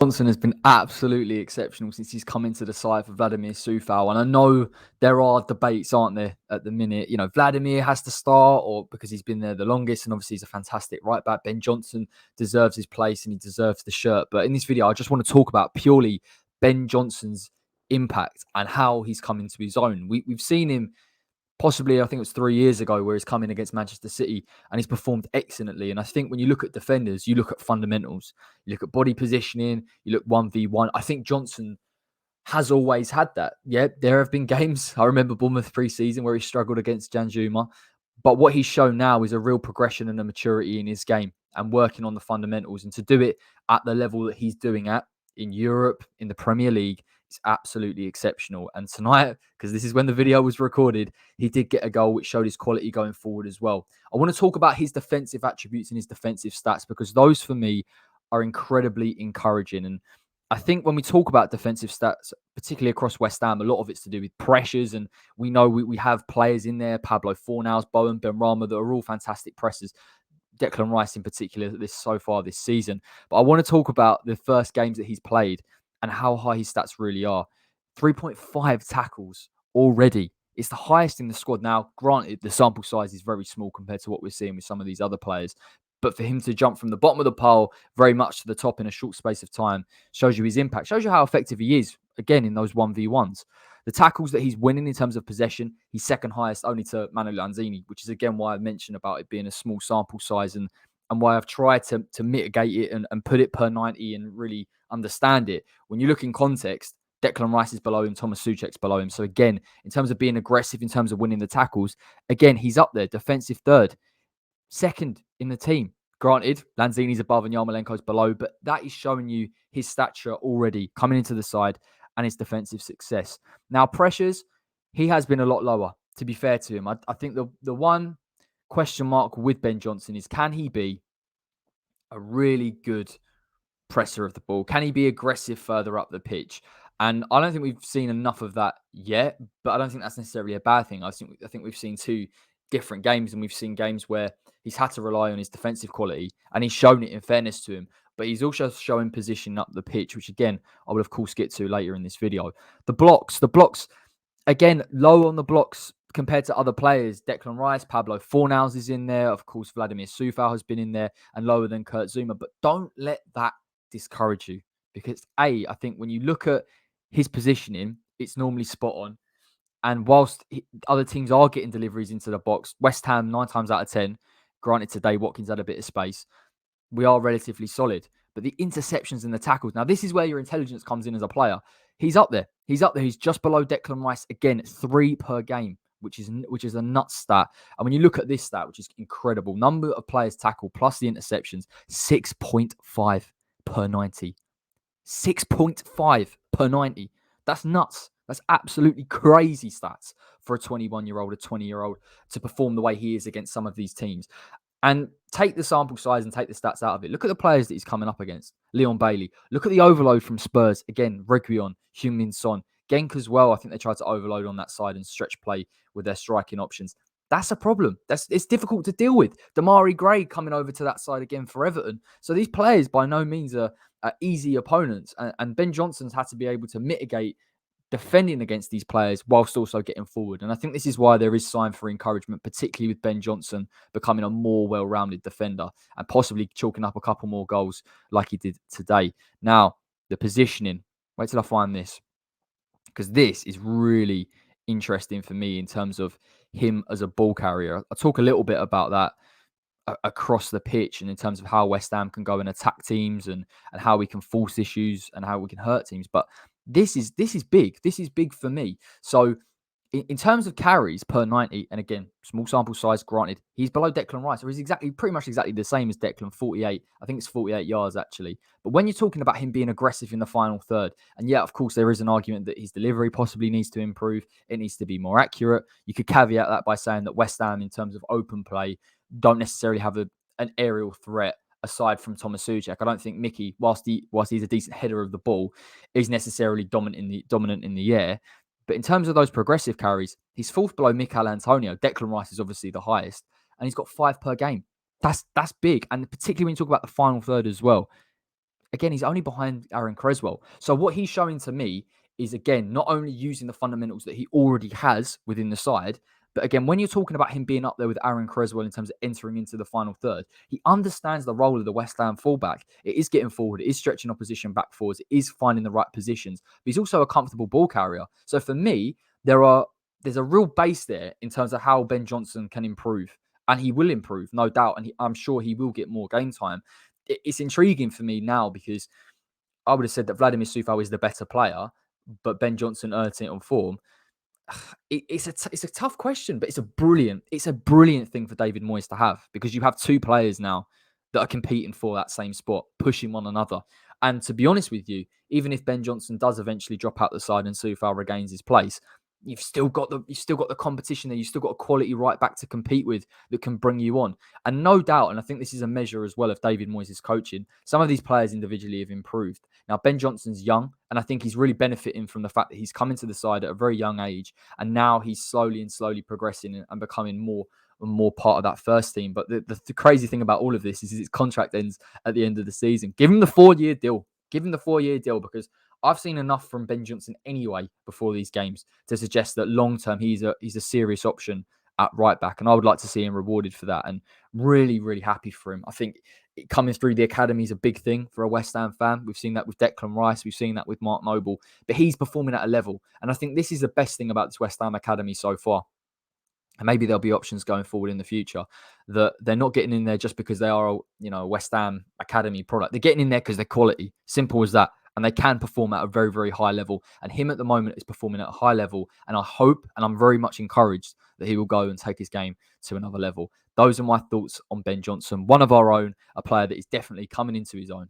Johnson has been absolutely exceptional since he's come into the side for Vladmir Coufal. And I know there are debates, aren't there, at the minute? You know, Vladimir has to start or because he's been there the longest and obviously he's a fantastic right back. Ben Johnson deserves his place and he deserves the shirt. But in this video, I just want to talk about purely Ben Johnson's impact and how he's come into his own. We've seen him possibly, I think it was 3 years ago, where he's come in against Manchester City and he's performed excellently. And I think when you look at defenders, you look at fundamentals, you look at body positioning, you look 1v1. I think Johnson has always had that. Yeah, there have been games. I remember Bournemouth pre-season where he struggled against Janjuma. But what he's shown now is a real progression and a maturity in his game and working on the fundamentals. And to do it at the level that he's doing at in Europe, in the Premier League, is absolutely exceptional. And tonight, because this is when the video was recorded, he did get a goal which showed his quality going forward as well. I want to talk about his defensive attributes and his defensive stats because those for me are incredibly encouraging. And I think when we talk about defensive stats, particularly across West Ham, a lot of it's to do with pressures. And we know we have players in there, Pablo Fornals, Bowen, Benrahma, that are all fantastic pressers. Declan Rice in particular so far this season. But I want to talk about the first games that he's played and how high his stats really are. 3.5 tackles already. It's the highest in the squad. Now, granted, the sample size is very small compared to what we're seeing with some of these other players. But for him to jump from the bottom of the pile very much to the top in a short space of time shows you his impact, shows you how effective he is, again, in those 1v1s. The tackles that he's winning in terms of possession, he's second highest only to Manuel Lanzini, which is again why I mentioned about it being a small sample size and why I've tried to mitigate it and put it per 90 and really understand it. When you look in context, Declan Rice is below him, Thomas Souček's below him. So again, in terms of being aggressive, in terms of winning the tackles, again, he's up there, defensive third, second in the team. Granted, Lanzini's above and Yarmolenko's below, but that is showing you his stature already coming into the side and his defensive success. Now, pressures, he has been a lot lower, to be fair to him. I think the one question mark with Ben Johnson is, can he be a really good presser of the ball? Can he be aggressive further up the pitch? And I don't think we've seen enough of that yet, but I don't think that's necessarily a bad thing. I think we've seen two different games, and we've seen games where he's had to rely on his defensive quality, and he's shown it in fairness to him. But he's also showing position up the pitch, which again I will of course get to later in this video. The blocks, again low on the blocks compared to other players. Declan Rice, Pablo Fornals is in there. Of course, Vladmir Coufal has been in there and lower than Kurt Zouma. But don't let that discourage you because I think when you look at his positioning, it's normally spot on. And whilst other teams are getting deliveries into the box, West Ham 9 times out of 10, granted today Watkins had a bit of space, we are relatively solid. But the interceptions and the tackles, now this is where your intelligence comes in as a player. He's up there. He's just below Declan Rice again, 3 per game, which is a nut stat. And when you look at this stat, which is incredible, number of players tackled plus the interceptions, 6.5 per 90. 6.5 per 90. That's nuts. That's absolutely crazy stats for a 21-year-old, a 20-year-old to perform the way he is against some of these teams. And take the sample size and take the stats out of it. Look at the players that he's coming up against. Leon Bailey. Look at the overload from Spurs. Again, Reguilon, Heung-min Son. Genk as well. I think they tried to overload on that side and stretch play with their striking options. That's a problem. It's difficult to deal with. Damari Gray coming over to that side again for Everton. So these players by no means are easy opponents. And Ben Johnson's had to be able to mitigate defending against these players whilst also getting forward. And I think this is why there is sign for encouragement, particularly with Ben Johnson becoming a more well-rounded defender and possibly chalking up a couple more goals like he did today. Now, the positioning. Wait till I find this, because this is really interesting for me in terms of him as a ball carrier. I'll talk a little bit about that across the pitch and in terms of how West Ham can go and attack teams and how we can force issues and how we can hurt teams. But this is big. This is big for me. So in terms of carries per 90, and again, small sample size, granted, he's below Declan Rice. So he's pretty much exactly the same as Declan, 48. I think it's 48 yards, actually. But when you're talking about him being aggressive in the final third, and yeah, of course, there is an argument that his delivery possibly needs to improve. It needs to be more accurate. You could caveat that by saying that West Ham, in terms of open play, don't necessarily have an aerial threat aside from Thomas Souček. I don't think Mickey, whilst he's a decent header of the ball, is necessarily dominant in the air. But in terms of those progressive carries, he's fourth below Mikel Antonio. Declan Rice is obviously the highest, and he's got 5 per game. That's big. And particularly when you talk about the final third as well, again, he's only behind Aaron Creswell. So what he's showing to me is, again, not only using the fundamentals that he already has within the side, but again, when you're talking about him being up there with Aaron Creswell in terms of entering into the final third, he understands the role of the West Ham fullback. It is getting forward, it is stretching opposition back forwards, it is finding the right positions. But he's also a comfortable ball carrier. So for me, there's a real base there in terms of how Ben Johnson can improve. And he will improve, no doubt. And I'm sure he will get more game time. It's intriguing for me now because I would have said that Vladimir Coufal is the better player, but Ben Johnson earned it on form. It's a tough question, but it's a brilliant thing for David Moyes to have, because you have two players now that are competing for that same spot, pushing one another. And to be honest with you, even if Ben Johnson does eventually drop out the side and Soufal regains his place, you've still got the competition there. You've still got a quality right back to compete with that can bring you on. And no doubt, and I think this is a measure as well of David Moyes' coaching, some of these players individually have improved. Now, Ben Johnson's young, and I think he's really benefiting from the fact that he's come into the side at a very young age, and now he's slowly progressing and becoming more and more part of that first team. But the crazy thing about all of this is his contract ends at the end of the season. Give him the 4-year deal. Give him the 4-year deal, because I've seen enough from Ben Johnson anyway before these games to suggest that long term he's a serious option at right back, and I would like to see him rewarded for that. And really happy for him. I think coming through the academy is a big thing for a West Ham fan. We've seen that with Declan Rice, we've seen that with Mark Noble, but he's performing at a level, and I think this is the best thing about this West Ham academy so far. And maybe there'll be options going forward in the future that they're not getting in there just because they are, a West Ham Academy product. They're getting in there because they're quality. Simple as that. And they can perform at a very high level. And him at the moment is performing at a high level. And I hope, and I'm very much encouraged, that he will go and take his game to another level. Those are my thoughts on Ben Johnson, one of our own, a player that is definitely coming into his own.